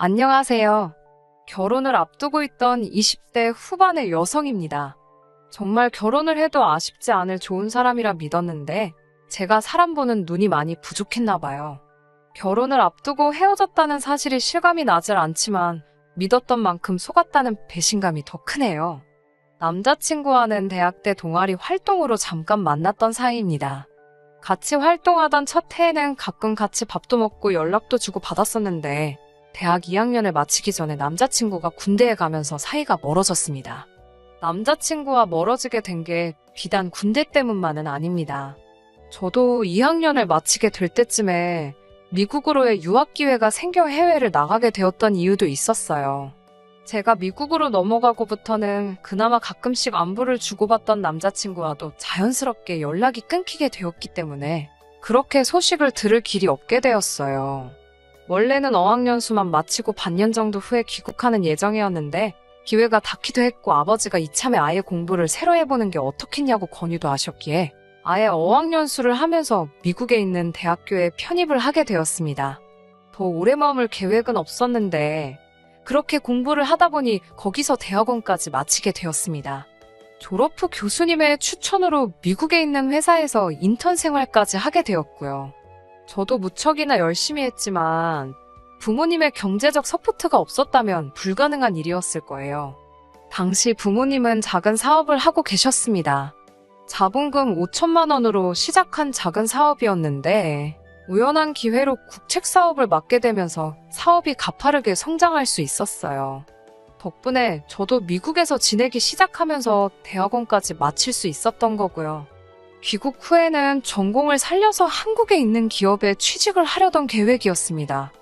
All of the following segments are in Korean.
안녕하세요. 결혼을 앞두고 있던 20대 후반의 여성입니다. 정말 결혼을 해도 아쉽지 않을 좋은 사람이라 믿었는데 제가 사람 보는 눈이 많이 부족했나 봐요. 결혼을 앞두고 헤어졌다는 사실이 실감이 나질 않지만 믿었던 만큼 속았다는 배신감이 더 크네요. 남자친구와는 대학 때 동아리 활동으로 잠깐 만났던 사이입니다. 같이 활동하던 첫 해에는 가끔 같이 밥도 먹고 연락도 주고 받았었는데 대학 2학년을 마치기 전에 남자친구가 군대에 가면서 사이가 멀어졌습니다. 남자친구와 멀어지게 된 게 비단 군대 때문만은 아닙니다. 저도 2학년을 마치게 될 때쯤에 미국으로의 유학 기회가 생겨 해외를 나가게 되었던 이유도 있었어요. 제가 미국으로 넘어가고부터는 그나마 가끔씩 안부를 주고받던 남자친구와도 자연스럽게 연락이 끊기게 되었기 때문에 그렇게 소식을 들을 길이 없게 되었어요. 원래는 어학연수만 마치고 반년 정도 후에 귀국하는 예정이었는데 기회가 닿기도 했고 아버지가 이참에 아예 공부를 새로 해보는 게 어떻겠냐고 권유도 하셨기에 아예 어학연수를 하면서 미국에 있는 대학교에 편입을 하게 되었습니다. 더 오래 머물 계획은 없었는데 그렇게 공부를 하다 보니 거기서 대학원까지 마치게 되었습니다. 졸업 후 교수님의 추천으로 미국에 있는 회사에서 인턴 생활까지 하게 되었고요. 저도 무척이나 열심히 했지만 부모님의 경제적 서포트가 없었다면 불가능한 일이었을 거예요. 당시 부모님은 작은 사업을 하고 계셨습니다. 자본금 5천만 원으로 시작한 작은 사업이었는데 우연한 기회로 국책 사업을 맡게 되면서 사업이 가파르게 성장할 수 있었어요. 덕분에 저도 미국에서 지내기 시작하면서 대학원까지 마칠 수 있었던 거고요. 귀국 후에는 전공을 살려서 한국에 있는 기업에 취직을 하려던 계획이었습니다.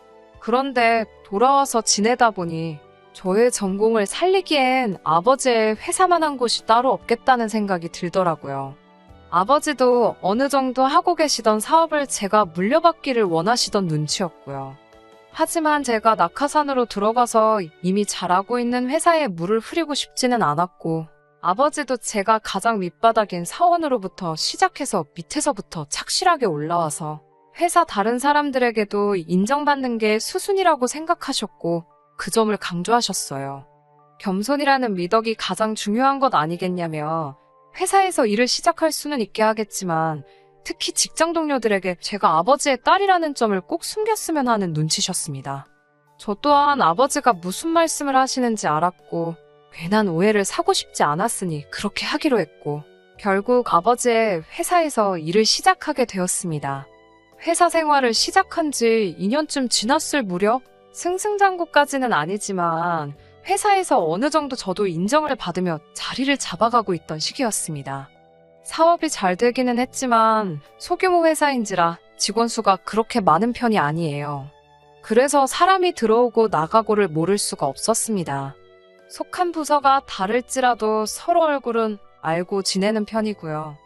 그런데 돌아와서 지내다 보니 저의 전공을 살리기엔 아버지의 회사만한 곳이 따로 없겠다는 생각이 들더라고요. 아버지도 어느 정도 하고 계시던 사업을 제가 물려받기를 원하시던 눈치였고요. 하지만 제가 낙하산으로 들어가서 이미 잘하고 있는 회사에 물을 흐리고 싶지는 않았고 아버지도 제가 가장 밑바닥인 사원으로부터 시작해서 밑에서부터 착실하게 올라와서 회사 다른 사람들에게도 인정받는 게 수순이라고 생각하셨고 그 점을 강조하셨어요. 겸손이라는 미덕이 가장 중요한 것 아니겠냐며 회사에서 일을 시작할 수는 있게 하겠지만 특히 직장 동료들에게 제가 아버지의 딸이라는 점을 꼭 숨겼으면 하는 눈치셨습니다. 저 또한 아버지가 무슨 말씀을 하시는지 알았고 괜한 오해를 사고 싶지 않았으니 그렇게 하기로 했고 결국 아버지의 회사에서 일을 시작하게 되었습니다. 회사 생활을 시작한 지 2년쯤 지났을 무렵 승승장구까지는 아니지만 회사에서 어느 정도 저도 인정을 받으며 자리를 잡아가고 있던 시기였습니다. 사업이 잘 되기는 했지만 소규모 회사인지라 직원 수가 그렇게 많은 편이 아니에요. 그래서 사람이 들어오고 나가고를 모를 수가 없었습니다. 속한 부서가 다를지라도 서로 얼굴은 알고 지내는 편이고요.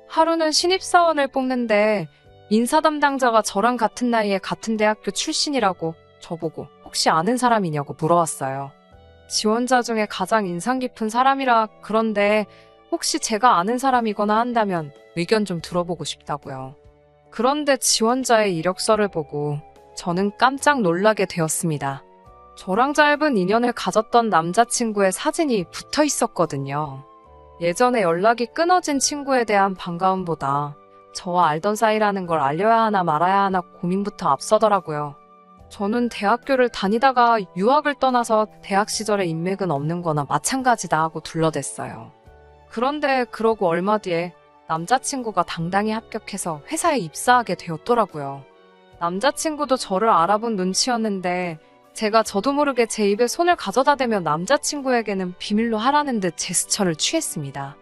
하루는 신입사원을 뽑는데 인사 담당자가 저랑 같은 나이에 같은 대학교 출신이라고 저보고 혹시 아는 사람이냐고 물어왔어요. 지원자 중에 가장 인상 깊은 사람이라 그런데 혹시 제가 아는 사람이거나 한다면 의견 좀 들어보고 싶다고요. 그런데 지원자의 이력서를 보고 저는 깜짝 놀라게 되었습니다. 저랑 짧은 인연을 가졌던 남자친구의 사진이 붙어 있었거든요. 예전에 연락이 끊어진 친구에 대한 반가움보다 저와 알던 사이라는 걸 알려야 하나 말아야 하나 고민부터 앞서더라고요. 저는 대학교를 다니다가 유학을 떠나서 대학 시절의 인맥은 없는 거나 마찬가지다 하고 둘러댔어요. 그런데 그러고 얼마 뒤에 남자친구가 당당히 합격해서 회사에 입사하게 되었더라고요. 남자친구도 저를 알아본 눈치였는데 제가 저도 모르게 제 입에 손을 가져다 대며 남자친구에게는 비밀로 하라는 듯 제스처를 취했습니다.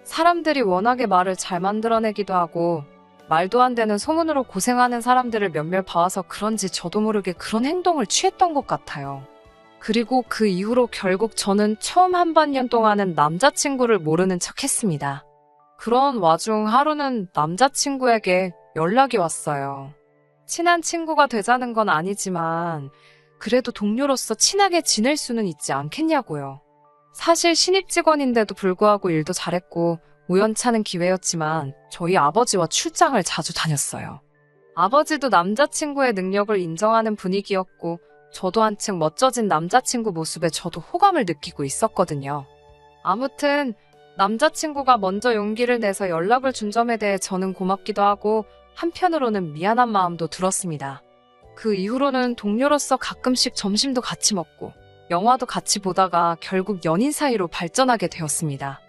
사람들이 워낙에 말을 잘 만들어내기도 하고 말도 안 되는 소문으로 고생하는 사람들을 몇몇 봐와서 그런지 저도 모르게 그런 행동을 취했던 것 같아요. 그리고 그 이후로 결국 저는 처음 한 반년 동안은 남자친구를 모르는 척 했습니다. 그런 와중 하루는 남자친구에게 연락이 왔어요. 친한 친구가 되자는 건 아니지만 그래도 동료로서 친하게 지낼 수는 있지 않겠냐고요. 사실 신입 직원인데도 불구하고 일도 잘했고 우연찮은 기회였지만 저희 아버지와 출장을 자주 다녔어요. 아버지도 남자친구의 능력을 인정하는 분위기였고 저도 한층 멋져진 남자친구 모습에 저도 호감을 느끼고 있었거든요. 아무튼 남자친구가 먼저 용기를 내서 연락을 준 점에 대해 저는 고맙기도 하고 한편으로는 미안한 마음도 들었습니다. 그 이후로는 동료로서 가끔씩 점심도 같이 먹고 영화도 같이 보다가 결국 연인 사이로 발전하게 되었습니다.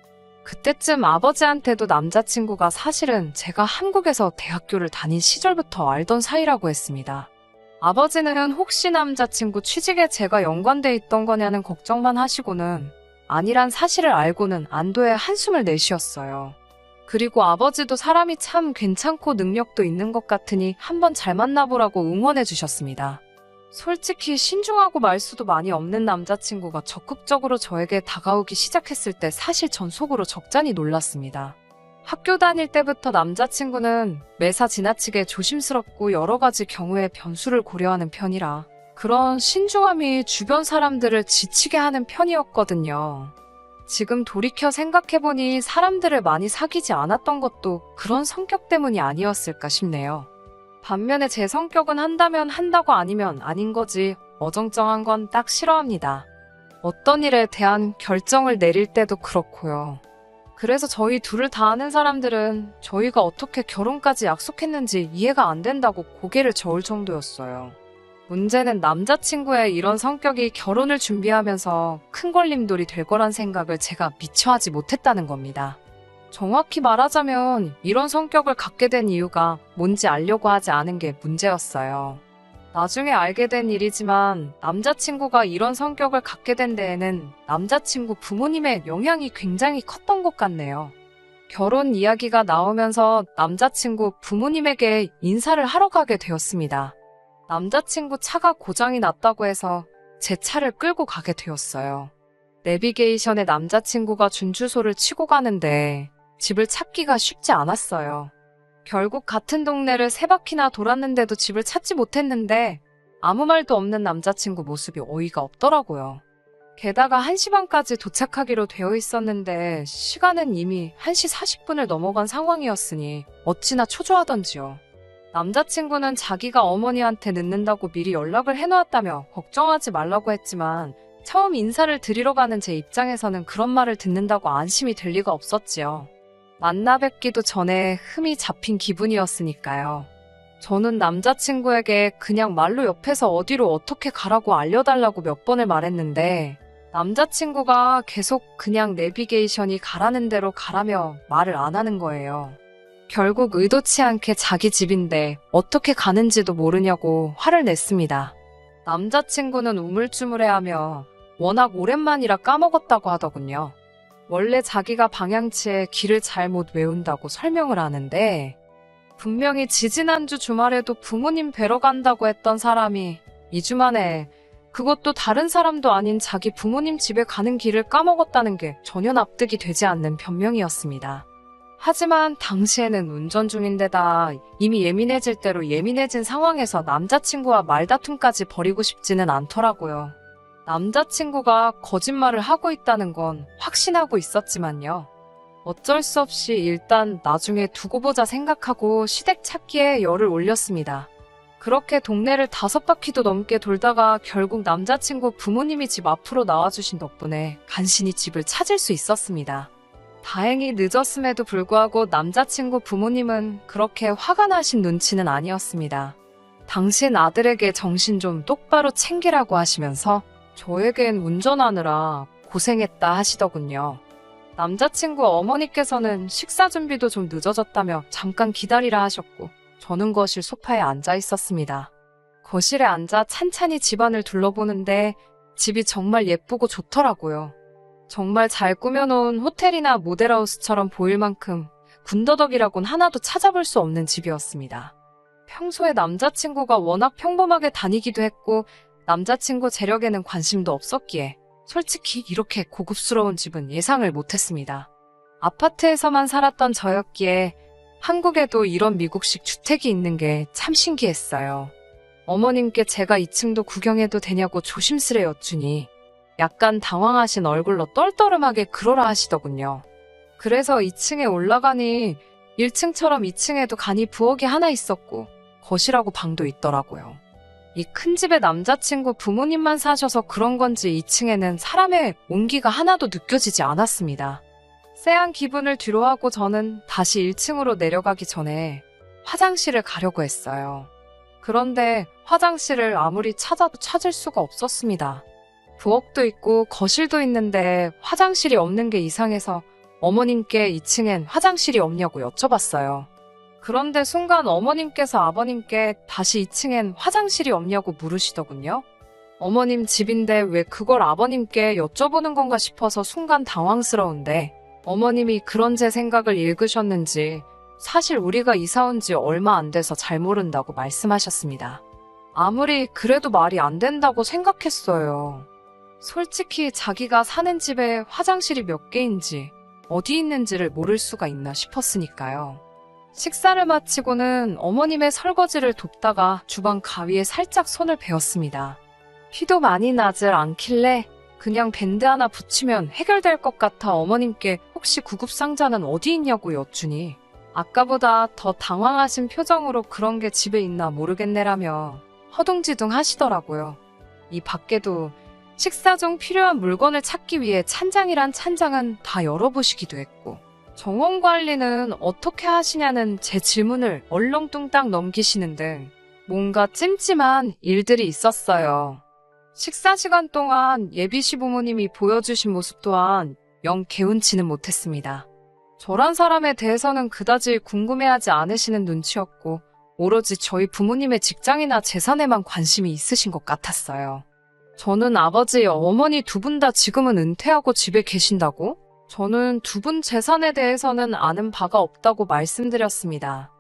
그때쯤 아버지한테도 남자친구가 사실은 제가 한국에서 대학교를 다닌 시절부터 알던 사이라고 했습니다. 아버지는 혹시 남자친구 취직에 제가 연관돼 있던 거냐는 걱정만 하시고는 아니란 사실을 알고는 안도의 한숨을 내쉬었어요. 그리고 아버지도 사람이 참 괜찮고 능력도 있는 것 같으니 한번 잘 만나보라고 응원해 주셨습니다. 솔직히 신중하고 말수도 많이 없는 남자친구가 적극적으로 저에게 다가오기 시작했을 때 사실 전 속으로 적잖이 놀랐습니다. 학교 다닐 때부터 남자친구는 매사 지나치게 조심스럽고 여러 가지 경우의 변수를 고려하는 편이라 그런 신중함이 주변 사람들을 지치게 하는 편이었거든요. 지금 돌이켜 생각해보니 사람들을 많이 사귀지 않았던 것도 그런 성격 때문이 아니었을까 싶네요. 반면에 제 성격은 한다면 한다고 아니면 아닌 거지 어정쩡한 건 딱 싫어합니다. 어떤 일에 대한 결정을 내릴 때도 그렇고요. 그래서 저희 둘을 다 아는 사람들은 저희가 어떻게 결혼까지 약속했는지 이해가 안 된다고 고개를 저을 정도였어요. 문제는 남자친구의 이런 성격이 결혼을 준비하면서 큰 걸림돌이 될 거란 생각을 제가 미처 하지 못했다는 겁니다. 정확히 말하자면 이런 성격을 갖게 된 이유가 뭔지 알려고 하지 않은 게 문제였어요. 나중에 알게 된 일이지만 남자친구가 이런 성격을 갖게 된 데에는 남자친구 부모님의 영향이 굉장히 컸던 것 같네요. 결혼 이야기가 나오면서 남자친구 부모님에게 인사를 하러 가게 되었습니다. 남자친구 차가 고장이 났다고 해서 제 차를 끌고 가게 되었어요. 내비게이션에 남자친구가 준 주소를 치고 가는데 집을 찾기가 쉽지 않았어요. 결국 같은 동네를 3바퀴나 돌았는데도 집을 찾지 못했는데 아무 말도 없는 남자친구 모습이 어이가 없더라고요. 게다가 1시 반까지 도착하기로 되어 있었는데 시간은 이미 1시 40분을 넘어간 상황이었으니 어찌나 초조하던지요. 남자친구는 자기가 어머니한테 늦는다고 미리 연락을 해놓았다며 걱정하지 말라고 했지만 처음 인사를 드리러 가는 제 입장에서는 그런 말을 듣는다고 안심이 될 리가 없었지요. 만나 뵙기도 전에 흠이 잡힌 기분이었으니까요. 저는 남자친구에게 그냥 말로 옆에서 어디로 어떻게 가라고 알려달라고 몇 번을 말했는데 남자친구가 계속 그냥 내비게이션이 가라는 대로 가라며 말을 안 하는 거예요. 결국 의도치 않게 자기 집인데 어떻게 가는지도 모르냐고 화를 냈습니다. 남자친구는 우물쭈물해하며 워낙 오랜만이라 까먹었다고 하더군요. 원래 자기가 방향치에 길을 잘못 외운다고 설명을 하는데 분명히 지지난주 주말에도 부모님 뵈러 간다고 했던 사람이 2주 만에 그것도 다른 사람도 아닌 자기 부모님 집에 가는 길을 까먹었다는 게 전혀 납득이 되지 않는 변명이었습니다. 하지만 당시에는 운전 중인데다 이미 예민해질 대로 예민해진 상황에서 남자친구와 말다툼까지 벌이고 싶지는 않더라고요. 남자친구가 거짓말을 하고 있다는 건 확신하고 있었지만요. 어쩔 수 없이 일단 나중에 두고 보자 생각하고 시댁 찾기에 열을 올렸습니다. 그렇게 동네를 5바퀴도 넘게 돌다가 결국 남자친구 부모님이 집 앞으로 나와주신 덕분에 간신히 집을 찾을 수 있었습니다. 다행히 늦었음에도 불구하고 남자친구 부모님은 그렇게 화가 나신 눈치는 아니었습니다. 당신 아들에게 정신 좀 똑바로 챙기라고 하시면서 저에겐 운전하느라 고생했다 하시더군요. 남자친구 어머니께서는 식사 준비도 좀 늦어졌다며 잠깐 기다리라 하셨고 저는 거실 소파에 앉아 있었습니다. 거실에 앉아 찬찬히 집안을 둘러보는데 집이 정말 예쁘고 좋더라고요. 정말 잘 꾸며놓은 호텔이나 모델하우스처럼 보일 만큼 군더더기라곤 하나도 찾아볼 수 없는 집이었습니다. 평소에 남자친구가 워낙 평범하게 다니기도 했고 남자친구 재력에는 관심도 없었기에 솔직히 이렇게 고급스러운 집은 예상을 못했습니다. 아파트에서만 살았던 저였기에 한국에도 이런 미국식 주택이 있는 게 참 신기했어요. 어머님께 제가 2층도 구경해도 되냐고 조심스레 여쭈니 약간 당황하신 얼굴로 떨떠름하게 그러라 하시더군요. 그래서 2층에 올라가니 1층처럼 2층에도 간이 부엌이 하나 있었고 거실하고 방도 있더라고요. 이 큰 집에 남자친구 부모님만 사셔서 그런 건지 2층에는 사람의 온기가 하나도 느껴지지 않았습니다. 쎄한 기분을 뒤로하고 저는 다시 1층으로 내려가기 전에 화장실을 가려고 했어요. 그런데 화장실을 아무리 찾아도 찾을 수가 없었습니다. 부엌도 있고 거실도 있는데 화장실이 없는 게 이상해서 어머님께 2층엔 화장실이 없냐고 여쭤봤어요. 그런데 순간 어머님께서 아버님께 다시 2층엔 화장실이 없냐고 물으시더군요. 어머님 집인데 왜 그걸 아버님께 여쭤보는 건가 싶어서 순간 당황스러운데 어머님이 그런 제 생각을 읽으셨는지 사실 우리가 이사 온 지 얼마 안 돼서 잘 모른다고 말씀하셨습니다. 아무리 그래도 말이 안 된다고 생각했어요. 솔직히 자기가 사는 집에 화장실이 몇 개인지 어디 있는지를 모를 수가 있나 싶었으니까요. 식사를 마치고는 어머님의 설거지를 돕다가 주방 가위에 살짝 손을 베었습니다. 피도 많이 나질 않길래 그냥 밴드 하나 붙이면 해결될 것 같아 어머님께 혹시 구급상자는 어디 있냐고 여쭈니 아까보다 더 당황하신 표정으로 그런 게 집에 있나 모르겠네라며 허둥지둥 하시더라고요. 이 밖에도 식사 중 필요한 물건을 찾기 위해 찬장이란 찬장은 다 열어보시기도 했고 정원 관리는 어떻게 하시냐는 제 질문을 얼렁뚱땅 넘기시는 등 뭔가 찜찜한 일들이 있었어요. 식사 시간 동안 예비 시부모님이 보여주신 모습 또한 영 개운치는 못했습니다. 저란 사람에 대해서는 그다지 궁금해하지 않으시는 눈치였고 오로지 저희 부모님의 직장이나 재산에만 관심이 있으신 것 같았어요. 저는 아버지, 어머니 두 분 다 지금은 은퇴하고 집에 계신다고? 저는 두 분 재산에 대해서는 아는 바가 없다고 말씀드렸습니다.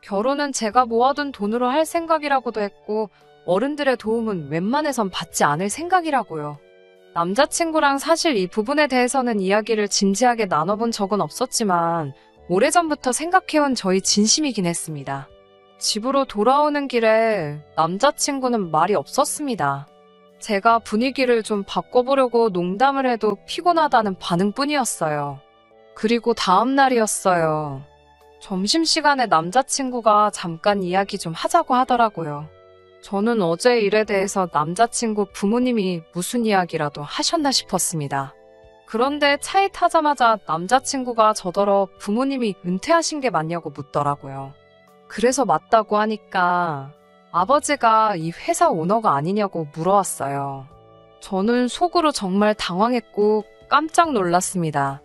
결혼은 제가 모아둔 돈으로 할 생각이라고도 했고 어른들의 도움은 웬만해선 받지 않을 생각이라고요. 남자친구랑 사실 이 부분에 대해서는 이야기를 진지하게 나눠본 적은 없었지만 오래전부터 생각해온 저희 진심이긴 했습니다. 집으로 돌아오는 길에 남자친구는 말이 없었습니다. 제가 분위기를 좀 바꿔보려고 농담을 해도 피곤하다는 반응뿐이었어요. 그리고 다음 날이었어요. 점심시간에 남자친구가 잠깐 이야기 좀 하자고 하더라고요. 저는 어제 일에 대해서 남자친구 부모님이 무슨 이야기라도 하셨나 싶었습니다. 그런데 차에 타자마자 남자친구가 저더러 부모님이 은퇴하신 게 맞냐고 묻더라고요. 그래서 맞다고 하니까 아버지가 이 회사 오너가 아니냐고 물어왔어요. 저는 속으로 정말 당황했고 깜짝 놀랐습니다.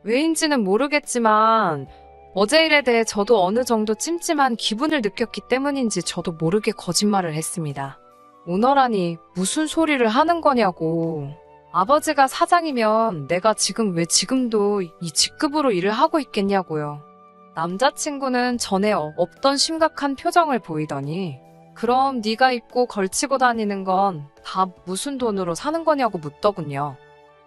왜인지는 모르겠지만 어제 일에 대해 저도 어느 정도 찜찜한 기분을 느꼈기 때문인지 저도 모르게 거짓말을 했습니다. 오너라니 무슨 소리를 하는 거냐고. 아버지가 사장이면 내가 지금 왜 지금도 이 직급으로 일을 하고 있겠냐고요. 남자친구는 전에 없던 심각한 표정을 보이더니 그럼 네가 입고 걸치고 다니는 건 다 무슨 돈으로 사는 거냐고 묻더군요.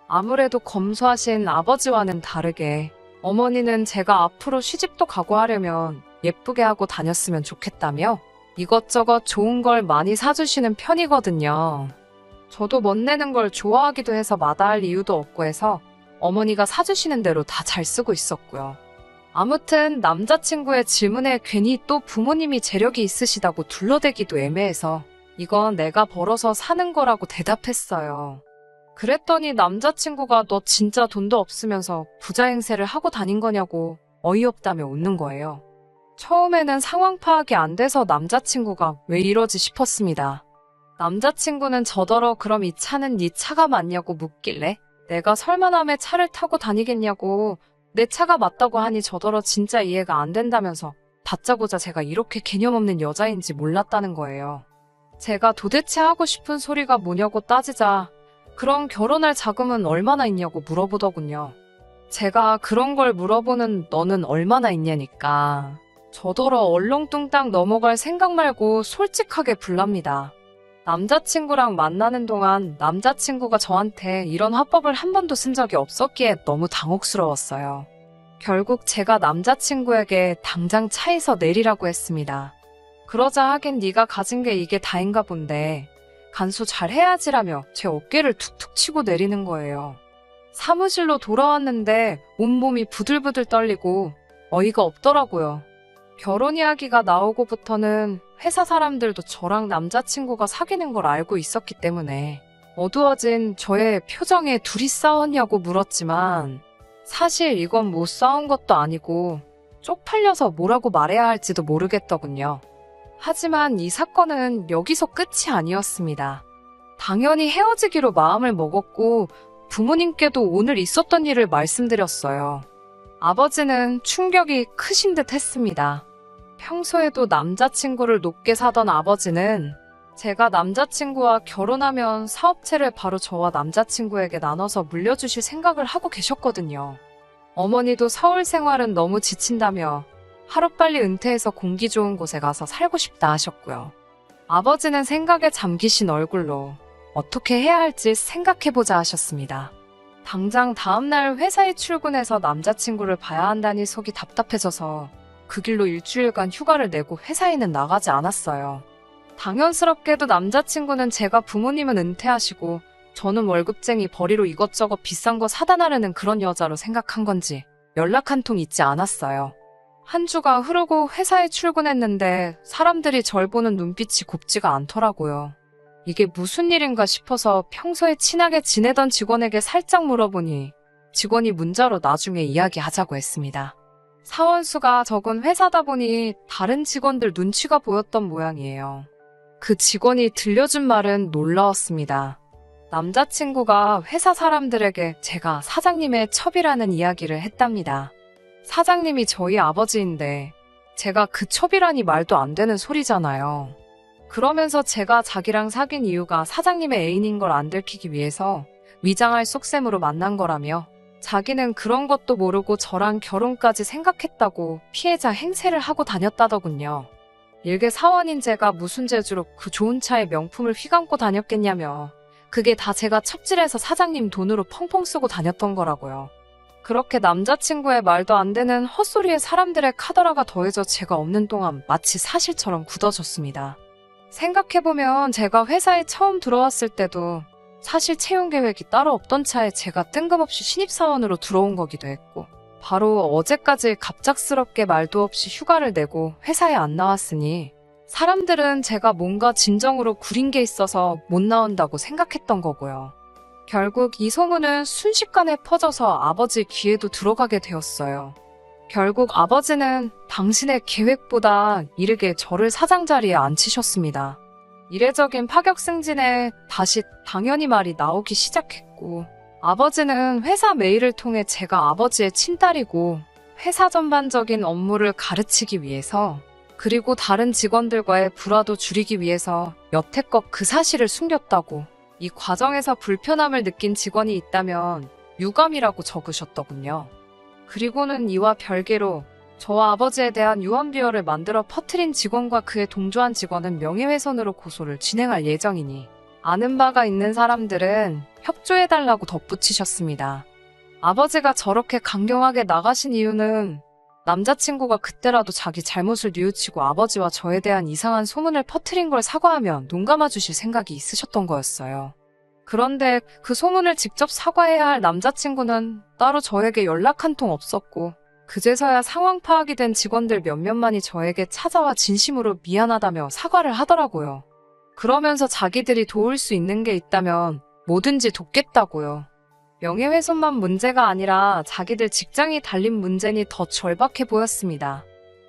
아무래도 검소하신 아버지와는 다르게 어머니는 제가 앞으로 시집도 가고 하려면 예쁘게 하고 다녔으면 좋겠다며 이것저것 좋은 걸 많이 사주시는 편이거든요. 저도 멋내는 걸 좋아하기도 해서 마다할 이유도 없고 해서 어머니가 사주시는 대로 다 잘 쓰고 있었고요. 아무튼 남자친구의 질문에 괜히 또 부모님이 재력이 있으시다고 둘러대기도 애매해서 이건 내가 벌어서 사는 거라고 대답했어요. 그랬더니 남자친구가 너 진짜 돈도 없으면서 부자 행세를 하고 다닌 거냐고 어이없다며 웃는 거예요. 처음에는 상황 파악이 안 돼서 남자친구가 왜 이러지 싶었습니다. 남자친구는 저더러 그럼 이 차는 네 차가 맞냐고 묻길래 내가 설마 남의 차를 타고 다니겠냐고 내 차가 맞다고 하니 저더러 진짜 이해가 안 된다면서 다짜고짜 제가 이렇게 개념 없는 여자인지 몰랐다는 거예요. 제가 도대체 하고 싶은 소리가 뭐냐고 따지자 그럼 결혼할 자금은 얼마나 있냐고 물어보더군요. 제가 그런 걸 물어보는 너는 얼마나 있냐니까 저더러 얼렁뚱땅 넘어갈 생각 말고 솔직하게 불랍니다. 남자친구랑 만나는 동안 남자친구가 저한테 이런 화법을 한 번도 쓴 적이 없었기에 너무 당혹스러웠어요. 결국 제가 남자친구에게 당장 차에서 내리라고 했습니다. 그러자 하긴 네가 가진 게 이게 다인가 본데 간수 잘 해야지라며 제 어깨를 툭툭 치고 내리는 거예요. 사무실로 돌아왔는데 온몸이 부들부들 떨리고 어이가 없더라고요. 결혼 이야기가 나오고부터는 회사 사람들도 저랑 남자친구가 사귀는 걸 알고 있었기 때문에 어두워진 저의 표정에 둘이 싸웠냐고 물었지만 사실 이건 뭐 싸운 것도 아니고 쪽팔려서 뭐라고 말해야 할지도 모르겠더군요. 하지만 이 사건은 여기서 끝이 아니었습니다. 당연히 헤어지기로 마음을 먹었고 부모님께도 오늘 있었던 일을 말씀드렸어요. 아버지는 충격이 크신 듯 했습니다. 평소에도 남자친구를 높게 사던 아버지는 제가 남자친구와 결혼하면 사업체를 바로 저와 남자친구에게 나눠서 물려주실 생각을 하고 계셨거든요. 어머니도 서울 생활은 너무 지친다며 하루빨리 은퇴해서 공기 좋은 곳에 가서 살고 싶다 하셨고요. 아버지는 생각에 잠기신 얼굴로 어떻게 해야 할지 생각해보자 하셨습니다. 당장 다음날 회사에 출근해서 남자친구를 봐야 한다니 속이 답답해져서 그 길로 일주일간 휴가를 내고 회사에는 나가지 않았어요. 당연스럽게도 남자친구는 제가 부모님은 은퇴하시고 저는 월급쟁이 벌이로 이것저것 비싼 거 사다 나르는 그런 여자로 생각한 건지 연락 한 통 있지 않았어요. 한 주가 흐르고 회사에 출근했는데 사람들이 절 보는 눈빛이 곱지가 않더라고요. 이게 무슨 일인가 싶어서 평소에 친하게 지내던 직원에게 살짝 물어보니 직원이 문자로 나중에 이야기하자고 했습니다. 사원수가 적은 회사다 보니 다른 직원들 눈치가 보였던 모양이에요. 그 직원이 들려준 말은 놀라웠습니다. 남자친구가 회사 사람들에게 제가 사장님의 첩이라는 이야기를 했답니다. 사장님이 저희 아버지인데 제가 그 첩이라니 말도 안 되는 소리잖아요. 그러면서 제가 자기랑 사귄 이유가 사장님의 애인인 걸 안 들키기 위해서 위장할 속셈으로 만난 거라며 자기는 그런 것도 모르고 저랑 결혼까지 생각했다고 피해자 행세를 하고 다녔다더군요. 일개 사원인 제가 무슨 재주로 그 좋은 차에 명품을 휘감고 다녔겠냐며 그게 다 제가 첩질해서 사장님 돈으로 펑펑 쓰고 다녔던 거라고요. 그렇게 남자친구의 말도 안 되는 헛소리에 사람들의 카더라가 더해져 제가 없는 동안 마치 사실처럼 굳어졌습니다. 생각해보면 제가 회사에 처음 들어왔을 때도 사실 채용 계획이 따로 없던 차에 제가 뜬금없이 신입사원으로 들어온 거기도 했고 바로 어제까지 갑작스럽게 말도 없이 휴가를 내고 회사에 안 나왔으니 사람들은 제가 뭔가 진정으로 구린 게 있어서 못 나온다고 생각했던 거고요. 결국 이 소문은 순식간에 퍼져서 아버지 귀에도 들어가게 되었어요. 결국 아버지는 당신의 계획보다 이르게 저를 사장 자리에 앉히셨습니다. 이례적인 파격 승진에 다시 당연히 말이 나오기 시작했고 아버지는 회사 메일을 통해 제가 아버지의 친딸이고 회사 전반적인 업무를 가르치기 위해서 그리고 다른 직원들과의 불화도 줄이기 위해서 여태껏 그 사실을 숨겼다고 이 과정에서 불편함을 느낀 직원이 있다면 유감이라고 적으셨더군요. 그리고는 이와 별개로 저와 아버지에 대한 유언비어를 만들어 퍼뜨린 직원과 그에 동조한 직원은 명예훼손으로 고소를 진행할 예정이니 아는 바가 있는 사람들은 협조해달라고 덧붙이셨습니다. 아버지가 저렇게 강경하게 나가신 이유는 남자친구가 그때라도 자기 잘못을 뉘우치고 아버지와 저에 대한 이상한 소문을 퍼뜨린 걸 사과하면 눈 감아주실 생각이 있으셨던 거였어요. 그런데 그 소문을 직접 사과해야 할 남자친구는 따로 저에게 연락 한 통 없었고 그제서야 상황 파악이 된 직원들 몇몇만이 저에게 찾아와 진심으로 미안하다며 사과를 하더라고요. 그러면서 자기들이 도울 수 있는 게 있다면 뭐든지 돕겠다고요. 명예훼손만 문제가 아니라 자기들 직장이 달린 문제니 더 절박해 보였습니다.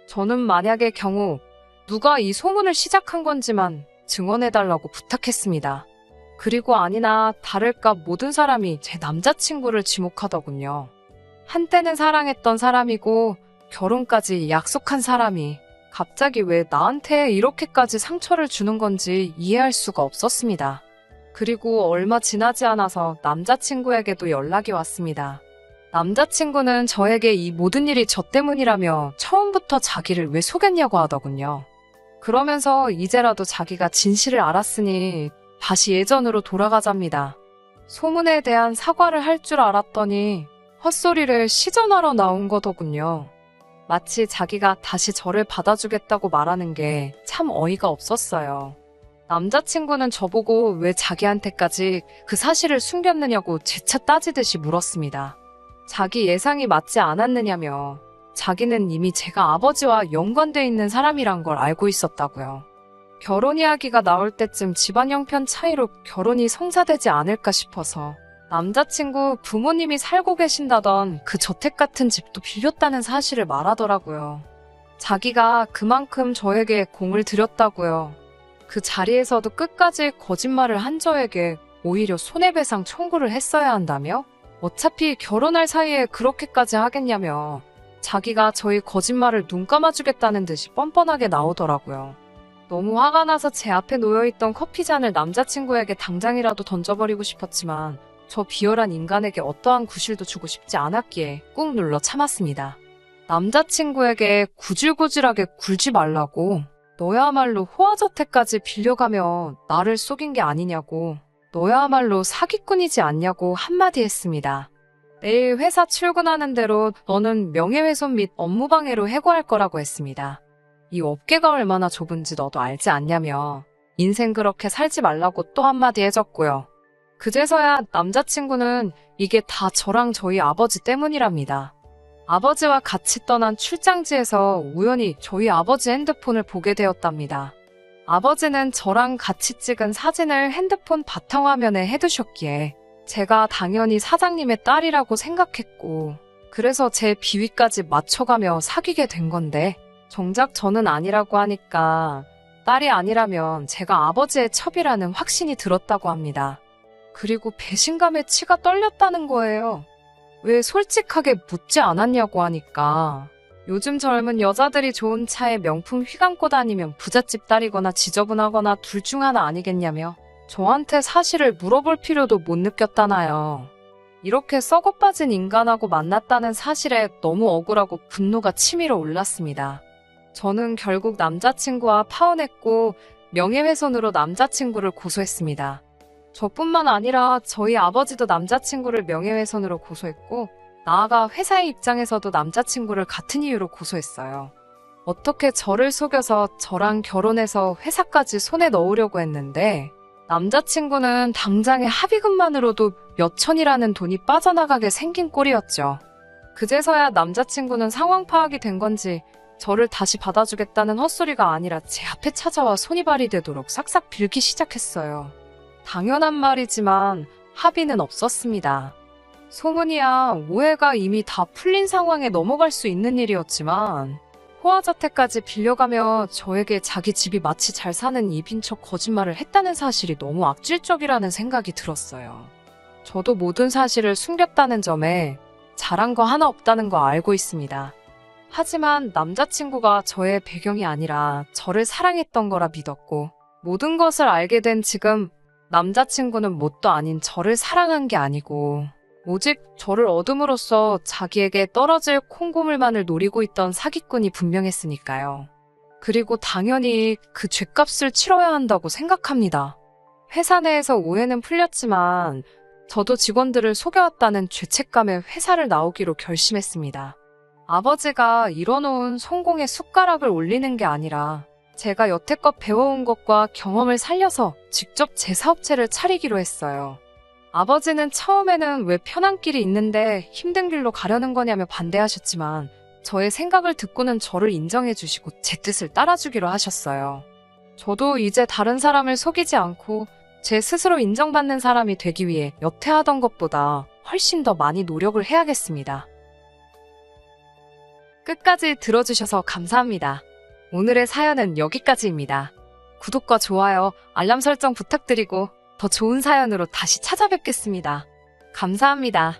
저는 만약의 경우 누가 이 소문을 시작한 건지만 증언해달라고 부탁했습니다. 그리고 아니나 다를까 모든 사람이 제 남자친구를 지목하더군요. 한때는 사랑했던 사람이고 결혼까지 약속한 사람이 갑자기 왜 나한테 이렇게까지 상처를 주는 건지 이해할 수가 없었습니다. 그리고 얼마 지나지 않아서 남자친구에게도 연락이 왔습니다. 남자친구는 저에게 이 모든 일이 저 때문이라며 처음부터 자기를 왜 속였냐고 하더군요. 그러면서 이제라도 자기가 진실을 알았으니 다시 예전으로 돌아가자입니다. 소문에 대한 사과를 할 줄 알았더니 헛소리를 시전하러 나온 거더군요. 마치 자기가 다시 저를 받아주겠다고 말하는 게 참 어이가 없었어요. 남자친구는 저보고 왜 자기한테까지 그 사실을 숨겼느냐고 재차 따지듯이 물었습니다. 자기 예상이 맞지 않았느냐며 자기는 이미 제가 아버지와 연관돼 있는 사람이란 걸 알고 있었다고요. 결혼 이야기가 나올 때쯤 집안 형편 차이로 결혼이 성사되지 않을까 싶어서 남자친구 부모님이 살고 계신다던 그 저택 같은 집도 빌렸다는 사실을 말하더라고요. 자기가 그만큼 저에게 공을 들였다고요. 그 자리에서도 끝까지 거짓말을 한 저에게 오히려 손해배상 청구를 했어야 한다며? 어차피 결혼할 사이에 그렇게까지 하겠냐며 자기가 저희 거짓말을 눈 감아주겠다는 듯이 뻔뻔하게 나오더라고요. 너무 화가 나서 제 앞에 놓여있던 커피잔을 남자친구에게 당장이라도 던져버리고 싶었지만 저 비열한 인간에게 어떠한 구실도 주고 싶지 않았기에 꾹 눌러 참았습니다. 남자친구에게 구질구질하게 굴지 말라고, 너야말로 호화저택까지 빌려가며 나를 속인 게 아니냐고, 너야말로 사기꾼이지 않냐고 한마디 했습니다. 내일 회사 출근하는 대로 너는 명예훼손 및 업무방해로 해고할 거라고 했습니다. 이 업계가 얼마나 좁은지 너도 알지 않냐며 인생 그렇게 살지 말라고 또 한마디 해줬고요. 그제서야 남자친구는 이게 다 저랑 저희 아버지 때문이랍니다. 아버지와 같이 떠난 출장지에서 우연히 저희 아버지 핸드폰을 보게 되었답니다. 아버지는 저랑 같이 찍은 사진을 핸드폰 바탕화면에 해두셨기에 제가 당연히 사장님의 딸이라고 생각했고 그래서 제 비위까지 맞춰가며 사귀게 된 건데 정작 저는 아니라고 하니까 딸이 아니라면 제가 아버지의 첩이라는 확신이 들었다고 합니다. 그리고 배신감에 치가 떨렸다는 거예요. 왜 솔직하게 묻지 않았냐고 하니까 요즘 젊은 여자들이 좋은 차에 명품 휘감고 다니면 부잣집 딸이거나 지저분하거나 둘 중 하나 아니겠냐며 저한테 사실을 물어볼 필요도 못 느꼈다나요. 이렇게 썩어빠진 인간하고 만났다는 사실에 너무 억울하고 분노가 치밀어 올랐습니다. 저는 결국 남자친구와 파혼했고 명예훼손으로 남자친구를 고소했습니다. 저뿐만 아니라 저희 아버지도 남자친구를 명예훼손으로 고소했고 나아가 회사의 입장에서도 남자친구를 같은 이유로 고소했어요. 어떻게 저를 속여서 저랑 결혼해서 회사까지 손에 넣으려고 했는데 남자친구는 당장의 합의금만으로도 몇 천이라는 돈이 빠져나가게 생긴 꼴이었죠. 그제서야 남자친구는 상황 파악이 된 건지 저를 다시 받아주겠다는 헛소리가 아니라 제 앞에 찾아와 손이 발이 되도록 싹싹 빌기 시작했어요. 당연한 말이지만 합의는 없었습니다. 소문이야 오해가 이미 다 풀린 상황에 넘어갈 수 있는 일이었지만 호화저택까지 빌려가며 저에게 자기 집이 마치 잘 사는 입인 척 거짓말을 했다는 사실이 너무 악질적이라는 생각이 들었어요. 저도 모든 사실을 숨겼다는 점에 잘한 거 하나 없다는 거 알고 있습니다. 하지만 남자친구가 저의 배경이 아니라 저를 사랑했던 거라 믿었고 모든 것을 알게 된 지금 남자친구는 뭣도 아닌 저를 사랑한 게 아니고 오직 저를 얻음으로써 자기에게 떨어질 콩고물만을 노리고 있던 사기꾼이 분명했으니까요. 그리고 당연히 그 죗값을 치러야 한다고 생각합니다. 회사 내에서 오해는 풀렸지만 저도 직원들을 속여왔다는 죄책감에 회사를 나오기로 결심했습니다. 아버지가 이뤄놓은 성공의 숟가락을 올리는 게 아니라 제가 여태껏 배워온 것과 경험을 살려서 직접 제 사업체를 차리기로 했어요. 아버지는 처음에는 왜 편한 길이 있는데 힘든 길로 가려는 거냐며 반대하셨지만 저의 생각을 듣고는 저를 인정해 주시고 제 뜻을 따라주기로 하셨어요. 저도 이제 다른 사람을 속이지 않고 제 스스로 인정받는 사람이 되기 위해 여태 하던 것보다 훨씬 더 많이 노력을 해야겠습니다. 끝까지 들어주셔서 감사합니다. 오늘의 사연은 여기까지입니다. 구독과 좋아요, 알람 설정 부탁드리고 더 좋은 사연으로 다시 찾아뵙겠습니다. 감사합니다.